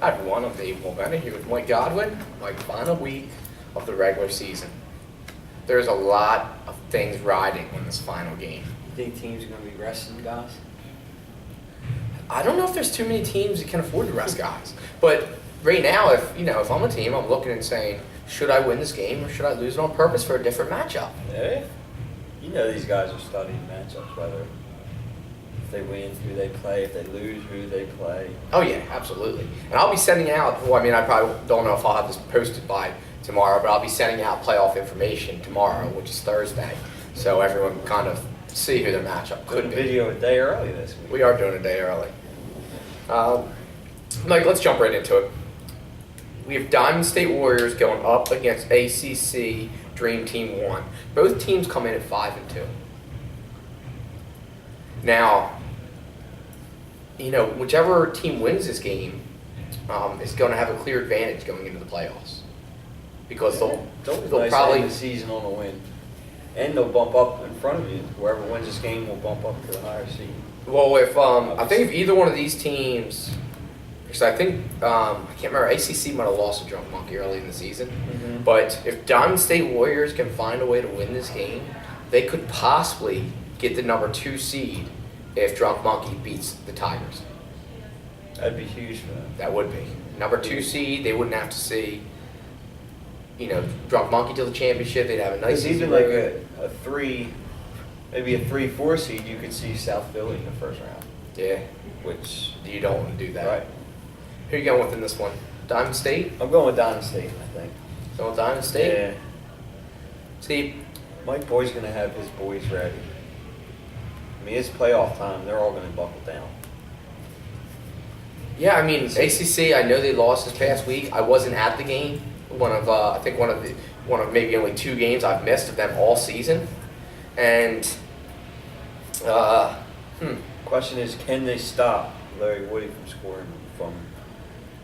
I have one of the momentum here with Mike Godwin, like final week of the regular season. There's a lot of things riding on this final game. You think teams are going to be resting guys? I don't know if there's too many teams that can afford to rest guys. But right now, if I'm a team, I'm looking and saying, should I win this game or should I lose it on purpose for a different matchup? Yeah. You know these guys are studying matchups, whether if they win, who they play, if they lose, who they play. Oh, yeah, absolutely. And I'll be sending out, I probably don't know if I'll have this posted by tomorrow, but I'll be sending out playoff information tomorrow, which is Thursday, so everyone can kind of see who their matchup could be. Video a day early this week. We are doing a day early. Mike, let's jump right into it. We have Diamond State Warriors going up against ACC Dream Team 1. Both teams come in at 5-2. Now, whichever team wins this game is going to have a clear advantage going into the playoffs. Because they'll nice probably end the season on a win. And they'll bump up in front of you. Whoever wins this game will bump up to the higher seed. Well, I think if either one of these teams, because I think I can't remember, ACC might have lost to Drunk Monkey early in the season. Mm-hmm. But if Diamond State Warriors can find a way to win this game, they could possibly get the number 2 seed if Drunk Monkey beats the Tigers. That'd be huge for them. That would be number 2 seed. They wouldn't have to see, Drunk Monkey to the championship. They'd have a nice. Because even like a 3, maybe a 3-4 seed, you could see South Philly in the first round. Yeah, Which you don't want to do that. Right. Who are you going with in this one? Diamond State? I'm going with Diamond State, I think. Going with Diamond State? Yeah. See, Mike Boyd's going to have his boys ready. I mean, it's playoff time. They're all going to buckle down. yeah, ACC, I know they lost this past week. I wasn't at the game. One of maybe only 2 games I've missed of them all season. And, Question is, can they stop Larry Woody from scoring from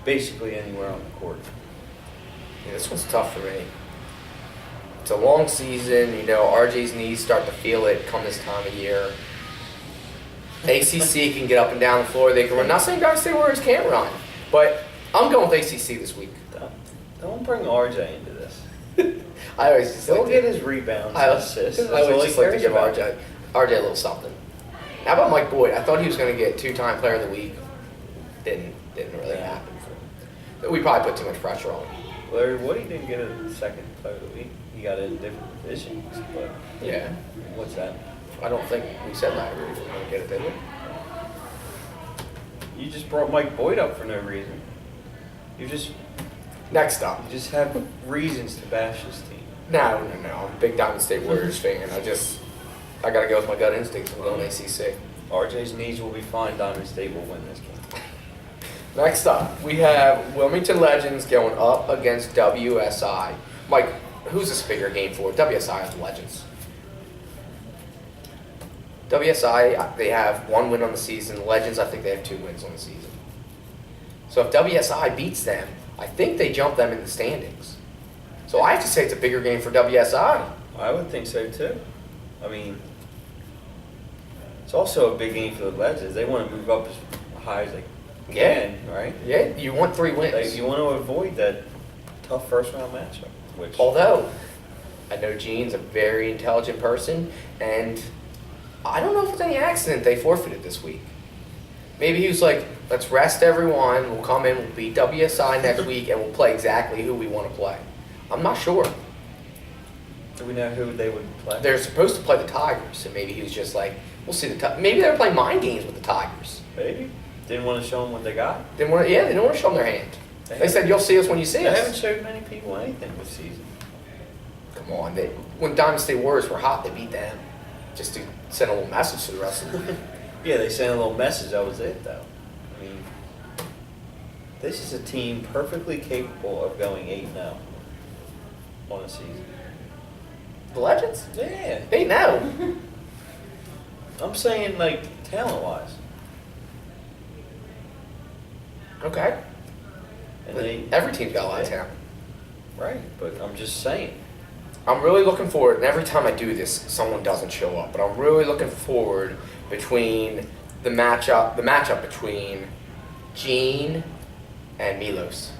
basically anywhere on the court? yeah, this one's tough for me. It's a long season. RJ's knees start to feel it come this time of year. ACC can get up and down the floor. They can run. Not saying Diamond State Warriors can't run, but I'm going with ACC this week. Don't bring RJ into this. I always just He'll like get to, his rebounds I and always, assists. I That's all always he just like to cares give about. RJ a little something. How about Mike Boyd? I thought he was going to get 2-time Player of the Week. Didn't really happen for him. We probably put too much pressure on him. Larry Woody didn't get a second player of the week. He got it in different positions, but Yeah, what's that? I don't think we said Larry was going to get it, did we? You just brought Mike Boyd up for no reason. You just Next up. have reasons to bash this team. No. I'm a big Diamond State Warriors fan. I got to go with my gut instincts. I'm going ACC. RJ's knees will be fine. Diamond State will win this game. Next up, we have Wilmington Legends going up against WSI. Mike, who's this bigger game for? WSI or the Legends? WSI, they have 1 win on the season. Legends, I think they have 2 wins on the season. So if WSI beats them, I think they jump them in the standings. So I have to say it's a bigger game for WSI. I would think so too. I mean, it's also a big game for the Legends. They want to move up as high as they can, right? Yeah, you want 3 wins. You want to avoid that tough first round matchup. Which Although, I know Gene's a very intelligent person, and I don't know if it's any accident they forfeited this week. Maybe he was like, let's rest everyone, we'll come in, we'll beat WSI next week, and we'll play exactly who we want to play. I'm not sure. do we know who they would play? They're supposed to play the Tigers, and maybe he was just like, we'll see the Tigers. Maybe they were playing mind games with the Tigers. Maybe. Didn't want to show them what they got. They didn't want to show them their hand. They said, you'll see us when you see They us. haven't showed many people anything this season. Come on. When Diamond State Warriors were hot, they beat them. Just to send a little message to the rest of the league. Yeah, they sent a little message. That was it, though. I mean, this is a team perfectly capable of going 8-0 on a season. The Legends? Yeah. They know. I'm saying, like, talent-wise. Okay. And they, Every team's got a lot of talent. right, but I'm just saying. I'm really looking forward, and every time I do this, someone doesn't show up, but I'm really looking forward between the matchup between Gene and Milos.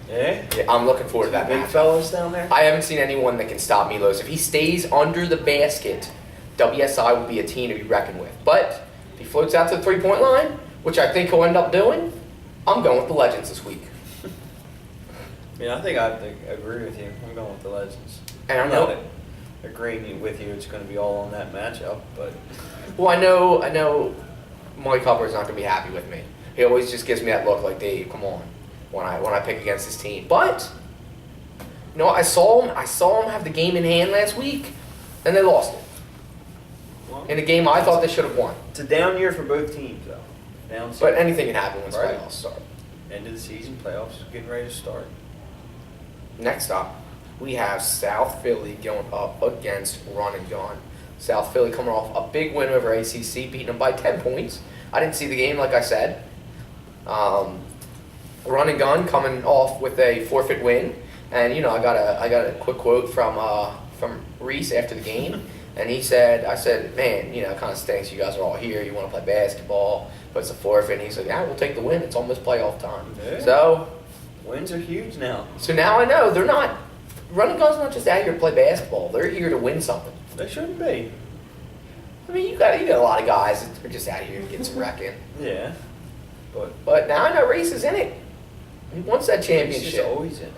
Yeah? Yeah, I'm looking forward to that Big match. fellas down there? I haven't seen anyone that can stop Milos. If he stays under the basket, WSI will be a team to be reckoned with. But if he floats out to the three-point line, which I think he'll end up doing, I'm going with the Legends this week. I think I agree with you. I'm going with the Legends. And I I'm know- not agreeing with you. It's going to be all on that matchup, but Well, I know Mike Hubbard's not going to be happy with me. He always just gives me that look like, Dave, come on, when I pick against his team. But, I saw him have the game in hand last week, and they lost it. In a game I thought they should have won. it's a down year for both teams, though. Down But season. anything can happen when Right. playoffs start. End of the season, playoffs getting ready to start. Next up, we have South Philly going up against Run and Gun. South Philly coming off a big win over ACC, beating them by 10 points. I didn't see the game, like I said. Run and Gun coming off with a forfeit win, and I got a quick quote from Reese after the game, and I said, man, it kind of stinks. You guys are all here. You want to play basketball, but it's a forfeit. And he said, yeah, we'll take the win. It's almost playoff time. Yeah. So Wins are huge now. now I know they're not. Run and Gun's not just out here to play basketball. They're here to win something. They shouldn't be. I mean, you got a lot of guys that are just out here to get some wrecking. Yeah. But But now I know Reese is in it. He wants that he's championship. just always in it.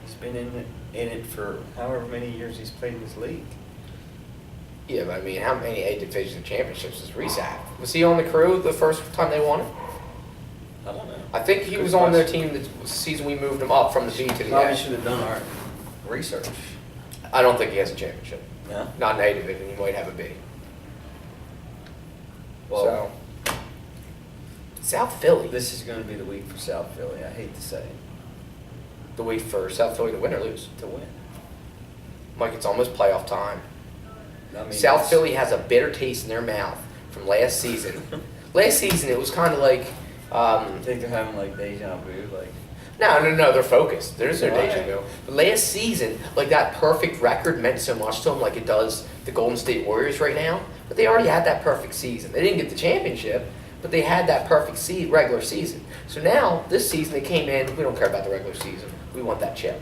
He's been in it for however many years he's played in this league. Yeah, but I mean, how many A Division championships does Reese have? Was he on the crew the first time they won it? I don't know. I think he Good was on their question. team the season we moved him up from the B to the Probably A. should have done our research. I don't think he has a championship. No? Not in A Division. He might have a B. Well, So, South Philly. this is going to be the week for South Philly. I hate to say it. The week for South Philly to win or lose. To win. Mike, it's almost playoff time. I mean, South it's- Philly has a bitter taste in their mouth from last season. Last season, it was kind of like, I think they're having like deja vu. Like, no, they're focused. There's no deja Right. vu. But last season, like that perfect record meant so much to them, like it does the Golden State Warriors right now. But they already had that perfect season. They didn't get the championship, but they had that perfect regular season. So now, this season, they came in, we don't care about the regular season. We want that chip.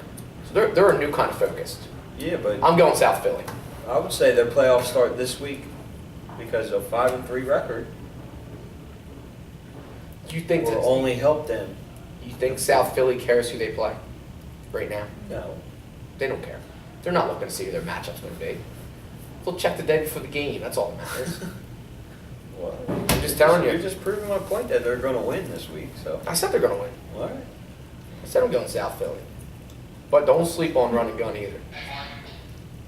So they're a new kind of focused. yeah, but I'm going South Philly. I would say their playoffs start this week because of 5-3 record You think will that, only help them. you think South Philly cares who they play right now? No. They don't care. They're not looking to see who their matchup's going to be. They'll check the day before the game. That's all that matters. Well, I'm just telling you. You're just proving my point that they're going to win this week. So, I said they're going to win. all right. I said I'm going South Philly. But don't sleep on Run and Gun either.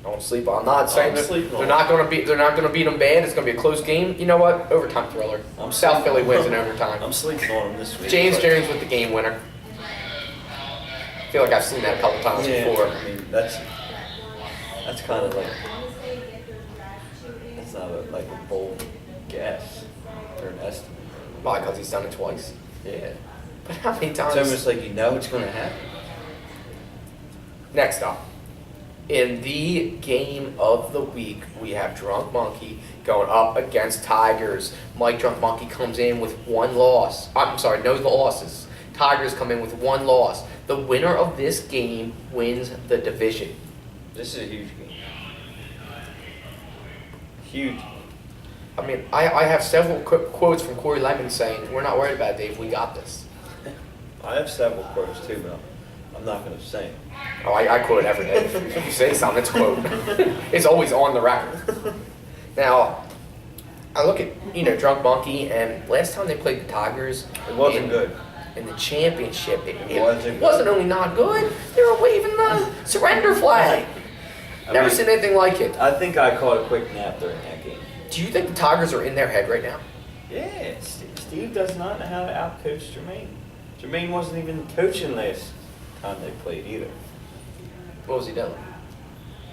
Don't sleep on. I'm not saying I'm that sleeping they're on not going to beat. They're not going to beat them bad. It's going to be a close game. You know what? Overtime thriller. I'm South sleeping- Philly wins in overtime. I'm sleeping on them this week. James but- Jones with the game winner. I feel like I've seen that a couple times Yeah, before. I mean that's kind of like that's not like a bold guess or an estimate. Why? Because he's done it twice. Yeah, But how many it's times? almost like you know it's going to happen. Next up, in the game of the week, we have Drunk Monkey going up against Tigers. Mike Drunk Monkey comes in with one loss. I'm sorry, no losses. Tigers come in with one loss. The winner of this game wins the division. This is a huge game. Huge. I mean, I have several quotes from Corey Lemon saying, "We're not worried about it, Dave. We got this." I have several quotes too, but I'm not going to say them. Oh, I quote every day. If you say something, it's a quote. It's always on the record. Now, I look at Drunk Monkey, and last time they played the Tigers, It wasn't good. in the championship, it wasn't wasn't only not good, they were waving the surrender flag. I Never mean- seen anything like it. I think I caught a quick nap during that game. Do you think the Tigers are in their head right now? Yeah, Steve does not know how to outcoach Jermaine. Jermaine wasn't even coaching last time they played either. What was he doing?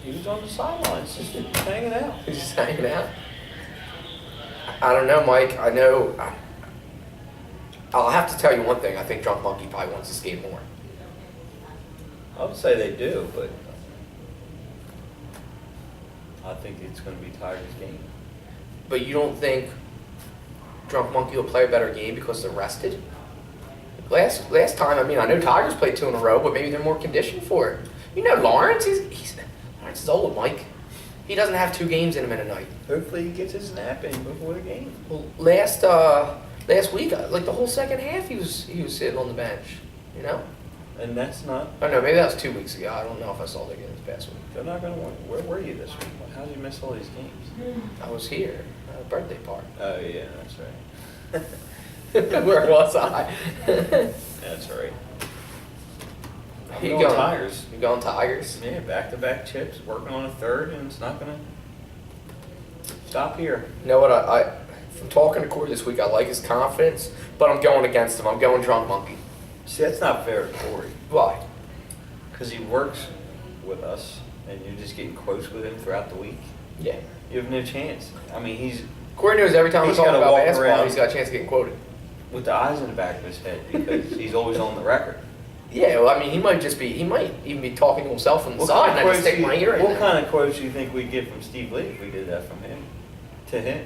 He was on the sidelines, just hanging out. He's just hanging out. I don't know, Mike. I know. I'll have to tell you one thing. I think Drunk Monkey probably wants this game more. I would say they do, but I think it's going to be Tigers' game. But you don't think Drunk Monkey will play a better game because they're rested? last time, I mean, I know Tigers played 2 in a row, but maybe they're more conditioned for it. You know, Lawrence is old, Mike. He doesn't have 2 games in him in a night. Hopefully he gets his nap in before the game. Well, last week, like the whole second half, he was sitting on the bench. You know? And that's not, Oh no, maybe that was 2 weeks ago. I don't know if I saw the game this past week. they're not going to win. Where were you this week? How did you miss all these games? I was here at a birthday party. Oh, yeah, that's right. Where was I? That's right. I'm You going going- Tigers. You going Tigers? Yeah, back-to-back chips, working on a third, and it's not going to stop here. You know what? I from talking to Corey this week, I like his confidence, but I'm going against him. I'm going drunk monkey. See, that's not fair to Corey, Why? because he works with us, and you're just getting quotes with him throughout the week. Yeah. You have no chance. I mean, he's Corey knows every time we He's talk gotta about walk basketball, around. he's got a chance of getting quoted. with the eyes in the back of his head because he's always on the record. Yeah, well, I mean, he might even be talking to himself on the side, and I just stick my ear in What there. kind of quotes do you think we'd get from Steve Lee if we did that from him to him?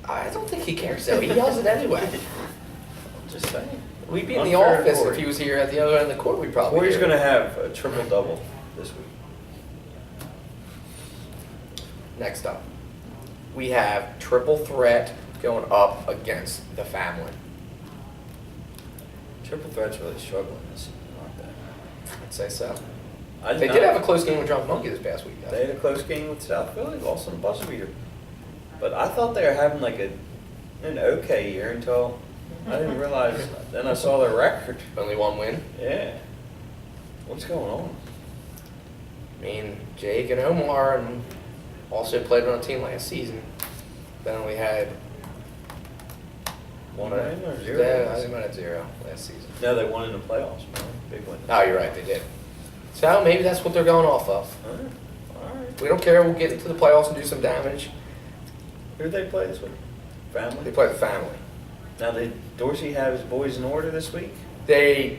I don't think he cares, though. He yells it anyway. I'm just saying. We'd be in the Unfair to office if Corey. he was here at the other end of the court. We'd probably. Corey's hear going it. to have a triple-double this week. Next up, we have triple threat going up against the family. Triple threat's really struggling this season, aren't they? I'd say so. I They not- did have a close game with Drunk Monkey this past week, though. They had a close game with South Philly, lost on a buzzer beater. But I thought they were having like an okay year until I didn't realize. Then I saw their record. Only 1 win. Yeah. What's going on? I mean, Jake and Omar and also played on a team last season. Then we had One win or zero? Yeah, I think we had 0 last season. No, they won in the playoffs, man. Big win. Oh, you're right, they did. So maybe that's what they're going off of. All right. We don't care. We'll get into the playoffs and do some damage. Who did they play this week? They Family. play the family. Now, did Dorsey have his boys in order this week? He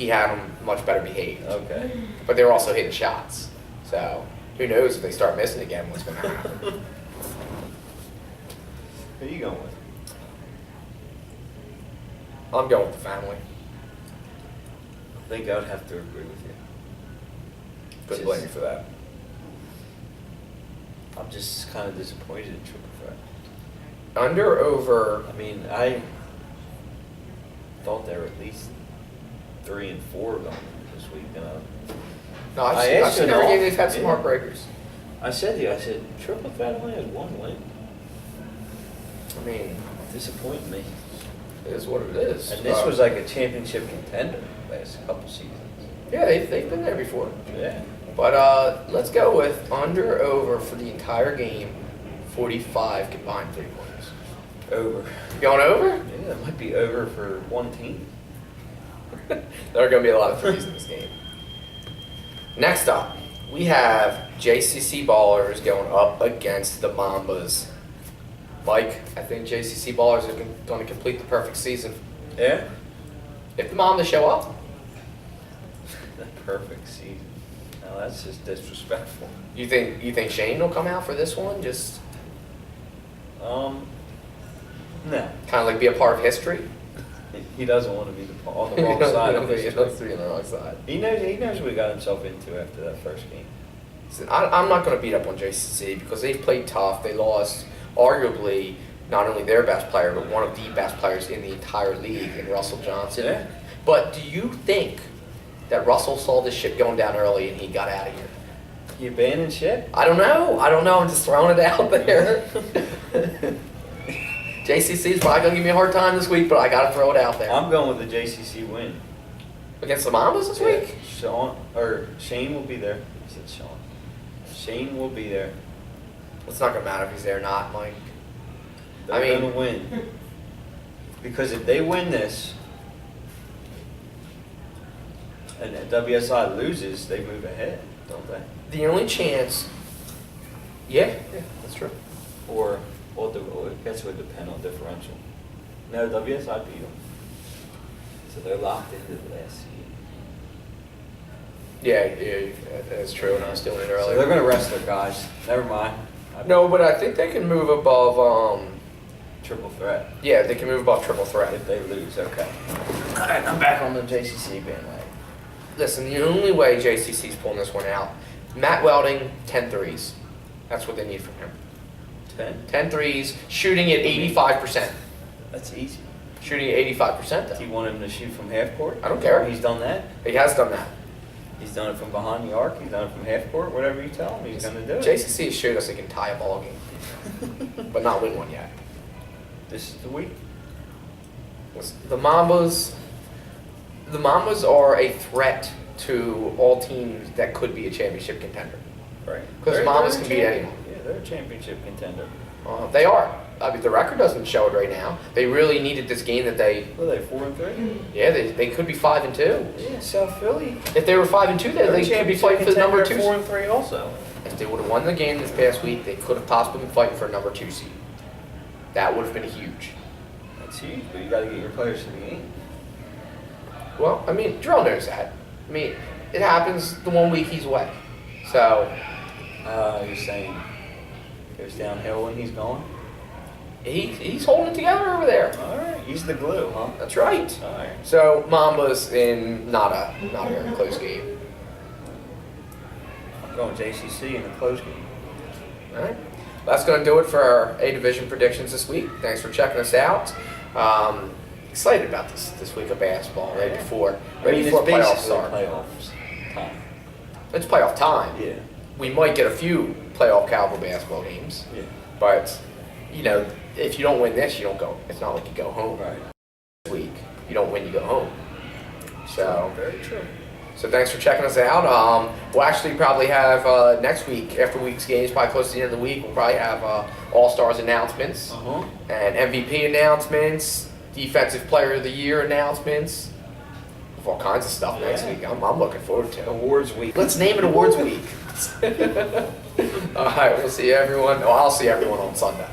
had them much better behaved, Okay. but they were also hitting shots. So who knows if they start missing again, what's going to happen? Who are you going with? I'm going with the family. I think I would have to agree with you. Couldn't blame you for that. I'm just kind of disappointed in triple threat. Under, over. I mean, I thought they were at least 3 and 4 going this week, and No, I've I seen, I've asked seen you every all. game they've had some Yeah. heartbreakers. I said to you, I said, triple threat only has 1 win. I mean, Disappointing me. it is what it is. And this was like a championship contender last couple seasons. Yeah, they've been there before. Yeah. But let's go with under, over for the entire game, 45 combined 3-pointers. Over. You going over? Yeah, that might be over for one team. There are going to be a lot of threes in this game. Next up, we have JCC Ballers going up against the Mambas. Mike, I think JCC Ballers are going to complete the perfect season. Yeah? If the Mambas show up, The perfect season. Now that's just disrespectful. you think Shane will come out for this one? Just No. kind of like be a part of history? He doesn't want to be on the wrong side of He history. wants to be on the wrong side. He knows what he got himself into after that first game. Listen, I'm not going to beat up on JCC because they've played tough. They lost arguably not only their best player, but one of the best players in the entire league in Russell Johnson. Yeah. But do you think that Russell saw this ship going down early and he got out of here? You abandoning ship? I don't know. I'm just throwing it out there. JCC's probably going to give me a hard time this week, but I got to throw it out there. I'm going with the JCC win. Against the Mambas this week? Shane will be there. I said Sean. Shane will be there. It's not going to matter if he's there or not, Mike. They're I mean- going to win. Because if they win this, and WSI loses, they move ahead, don't they? The only chance... Yeah, that's true. Or I guess it would depend on differential. No, WSI beat them. So they're locked into the last seed. Yeah, that's true, and I was doing it So earlier. they're going to rest their guys. Never mind. No, but I think they can move above, Triple threat. yeah, they can move above triple threat. If they lose, okay. All right, I'm back on the JCC bandwagon. Listen, the only way JCC's pulling this one out, Matt Welding, 10 threes. That's what they need from him. 10? 10 threes, shooting at 85%. That's easy. Shooting at 85% Do though. you want him to shoot from half court? I don't care. He's done that. He has done that. He's done it from behind the arc. He's done it from half court. Whatever you tell him, he's going to do it. JCC has showed us they can tie a ball game, but not win one yet. This is the week. The Mambas are a threat to all teams that could be a championship contender. Right. 'Cause They're- Mamas they're a can beat champion. anyone. Yeah, they're a championship contender. They are. I mean, the record doesn't show it right now. They really needed this game that they, What are they, 4-3? yeah, they could be 5-2. Yeah, South Philly. If they were 5-2, They're a they could be fighting for the number 2 seed. 4-3 also. If they would have won the game this past week, they could have possibly been fighting for a number 2 seed. That would have been huge. That's huge, but you got to get your players to the game. Well, I mean, Jarrell knows that. I mean, it happens the 1 week he's away. So You're saying goes downhill when he's gone? he's holding it together over there. All right, he's the glue, huh? That's right. All right. So Mambas in not a very close game. I'm going JCC in a close game. All right. That's going to do it for our A Division predictions this week. Thanks for checking us out. Excited about this week of basketball right before It's playoffs basically start. playoffs time. It's playoff time. Yeah. We might get a few playoff caliber basketball games, Yeah. but you know, if you don't win this, you don't go. It's not like you go home. Right. This week, you don't win, you go home. So. Very true. So thanks for checking us out. We'll actually probably have next week, after week's games, probably close to the end of the week, we'll probably have All-Stars announcements Uh-huh. and MVP announcements, Defensive Player of the Year announcements, all kinds of stuff next Yeah. week. I'm looking forward to it. Awards week. Let's name it Awards Week. All right, we'll see everyone. Oh, I'll see everyone on Sunday.